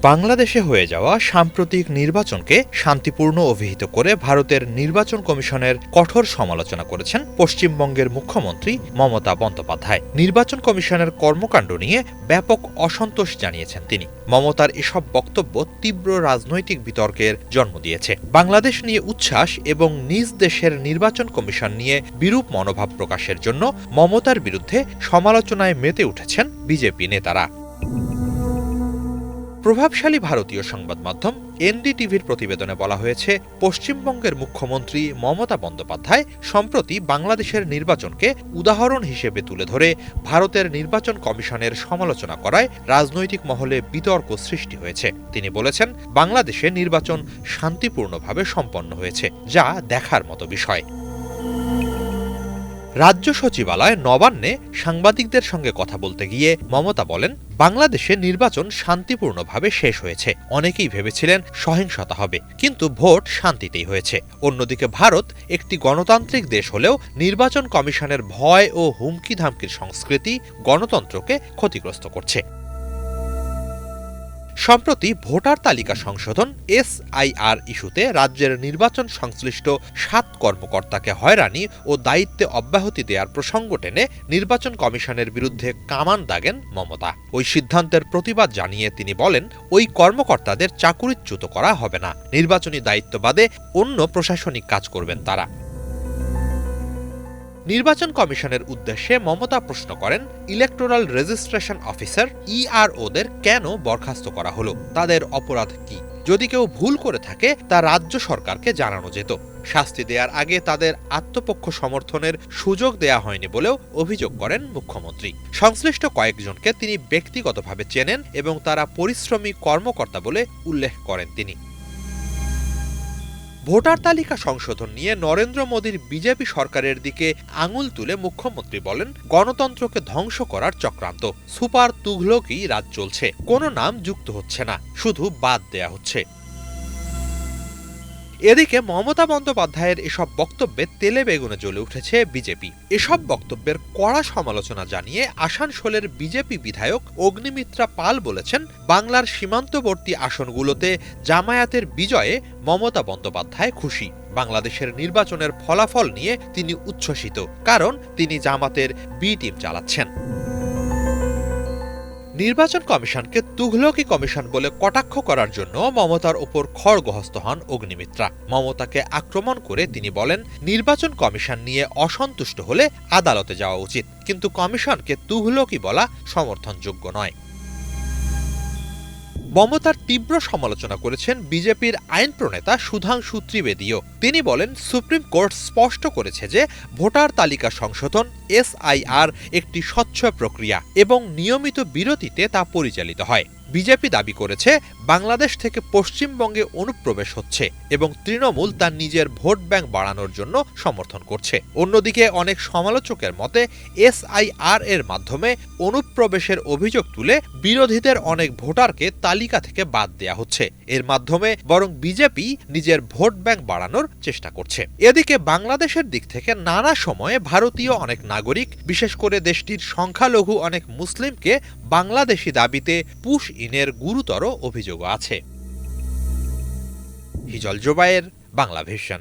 বাংলাদেশে হয়ে যাওয়া সাম্প্রতিক নির্বাচনকে শান্তিপূর্ণ অভিহিত করে ভারতের নির্বাচন কমিশনের কঠোর সমালোচনা করেছেন পশ্চিমবঙ্গের মুখ্যমন্ত্রী মমতা বন্দ্যোপাধ্যায়। নির্বাচন কমিশনের কর্মকাণ্ড নিয়ে ব্যাপক অসন্তোষ জানিয়েছেন তিনি। মমতার এসব বক্তব্য তীব্র রাজনৈতিক বিতর্কের জন্ম দিয়েছে। বাংলাদেশ নিয়ে উচ্ছ্বাস এবং নিজ দেশের নির্বাচন কমিশন নিয়ে বিরূপ মনোভাব প্রকাশের জন্য মমতার বিরুদ্ধে সমালোচনায় মেতে উঠেছেন বিজেপি নেতারা। প্রভাবশালী ভারতীয় সংবাদ মাধ্যম এনডিটিভির প্রতিবেদনে বলা হয়েছে, পশ্চিমবঙ্গের মুখ্যমন্ত্রী মমতা বন্দ্যোপাধ্যায় সম্প্রতি বাংলাদেশের নির্বাচনকে উদাহরণ হিসেবে তুলে ধরে ভারতের নির্বাচন কমিশনের সমালোচনা করায় রাজনৈতিক মহলে বিতর্ক সৃষ্টি হয়েছে। তিনি বলেছেন, বাংলাদেশে নির্বাচন শান্তিপূর্ণভাবে সম্পন্ন হয়েছে, যা দেখার মতো বিষয়। রাজ্য সচিবালয় নবান্নে সাংবাদিকদের সঙ্গে কথা বলতে গিয়ে মমতা বলেন, বাংলাদেশে নির্বাচন শান্তিপূর্ণভাবে শেষ হয়েছে। অনেকেই ভেবেছিলেন সহিংসতা হবে, কিন্তু ভোট শান্তিতেই হয়েছে। অন্যদিকে ভারত একটি গণতান্ত্রিক দেশ হলেও নির্বাচন কমিশনের ভয় ও হুমকি ধামকির সংস্কৃতি গণতন্ত্রকে ক্ষতিগ্রস্ত করছে। সম্প্রতি ভোটার তালিকা সংশোধন SIR ইস্যুতে রাজ্যের নির্বাচন সংশ্লিষ্ট 7 কর্মকর্তাকে হয়রানি ও দায়িত্বে অব্যাহতি দেওয়ার প্রসঙ্গ টেনে নির্বাচন কমিশনের বিরুদ্ধে কামান দাগেন মমতা। ওই সিদ্ধান্তের প্রতিবাদ জানিয়ে তিনি বলেন, ওই কর্মকর্তাদের চাকুরিচ্যুত করা হবে না। নির্বাচনী দায়িত্ব বাদে অন্য প্রশাসনিক কাজ করবেন তারা। নির্বাচন কমিশনের উদ্দেশ্যে মমতা প্রশ্ন করেন, ইলেকটোরাল রেজিস্ট্রেশন অফিসার EROদের কেন বরখাস্ত করা হলো? তাদের অপরাধ কি? যদি কেউ ভুল করে থাকে তা রাজ্য সরকারকে জানানো যেত। শাস্তি দেওয়ার আগে তাদের আত্মপক্ষ সমর্থনের সুযোগ দেয়া হয়নি বলেও অভিযোগ করেন মুখ্যমন্ত্রী। সংশ্লিষ্ট কয়েকজনকে তিনি ব্যক্তিগতভাবে চেনেন এবং তারা পরিশ্রমী কর্মকর্তা বলে উল্লেখ করেন তিনি। ভোটার তালিকা সংশোধন নিয়ে নরেন্দ্র মোদীর বিজেপি সরকারের দিকে আঙুল তুলে মুখ্যমন্ত্রী বলেন, গণতন্ত্রকে ধ্বংস করার চক্রান্ত। সুপার তুঘলকি রাজ চলছে। কোনো নাম যুক্ত হচ্ছে না, শুধু বাদ দেয়া হচ্ছে। এদিকে মমতা বন্দ্যোপাধ্যায়ের এসব বক্তব্যে তেলে বেগুনে জ্বলে উঠেছে বিজেপি। এসব বক্তব্যের কড়া সমালোচনা জানিয়ে আসানসোলের বিজেপি বিধায়ক অগ্নিমিত্রা পাল বলেছেন, বাংলার সীমান্তবর্তী আসনগুলোতে জামায়াতের বিজয়ে মমতা বন্দ্যোপাধ্যায় খুশি। বাংলাদেশের নির্বাচনের ফলাফল নিয়ে তিনি উচ্ছ্বসিত, কারণ তিনি জামাতের বি টিম চালাচ্ছেন। নির্বাচন কমিশনকে তুঘলকি কমিশন বলে কটাক্ষ করার জন্য মমতার ওপর খড়গহস্ত হন অগ্নিমিত্রা। মমতাকে আক্রমণ করে তিনি বলেন, নির্বাচন কমিশন নিয়ে অসন্তুষ্ট হলে আদালতে যাওয়া উচিত, কিন্তু কমিশনকে তুঘলকি বলা সমর্থনযোগ্য নয়। মমতার তীব্র সমালোচনা করেছেন বিজেপির আইন প্রণেতা সুধাংশু ত্রিবেদীও। তিনি বলেন, সুপ্রিম কোর্ট স্পষ্ট করেছে যে ভোটার তালিকা সংশোধন SIR একটি স্বচ্ছ প্রক্রিয়া এবং নিয়মিত বিরতিতে তা পরিচালিত হয়। বিজেপি দাবি করেছে, বাংলাদেশ থেকে পশ্চিমবঙ্গে অনুপ্রবেশ হচ্ছে এবং তৃণমূল তার নিজের ভোট ব্যাংক বাড়ানোর জন্য সমর্থন করছে। অন্যদিকে অনেক সমালোচকের মতে SIR এর মাধ্যমে অনুপ্রবেশের অভিযোগ তুলে বিরোধীদের অনেক ভোটারকে তালিকা থেকে বাদ দেয়া হচ্ছে। এর মাধ্যমে বরং বিজেপি নিজের ভোট ব্যাংক বাড়ানোর চেষ্টা করছে। এদিকে বাংলাদেশের দিক থেকে নানা সময়ে ভারতীয় অনেক নাগরিক, বিশেষ করে দেশটির সংখ্যালঘু অনেক মুসলিমকে বাংলাদেশি দাবিতে পুশ ইনের গুরুতর অভিযোগ আছে। হিজল জোবায়ের, বাংলা ভিশন।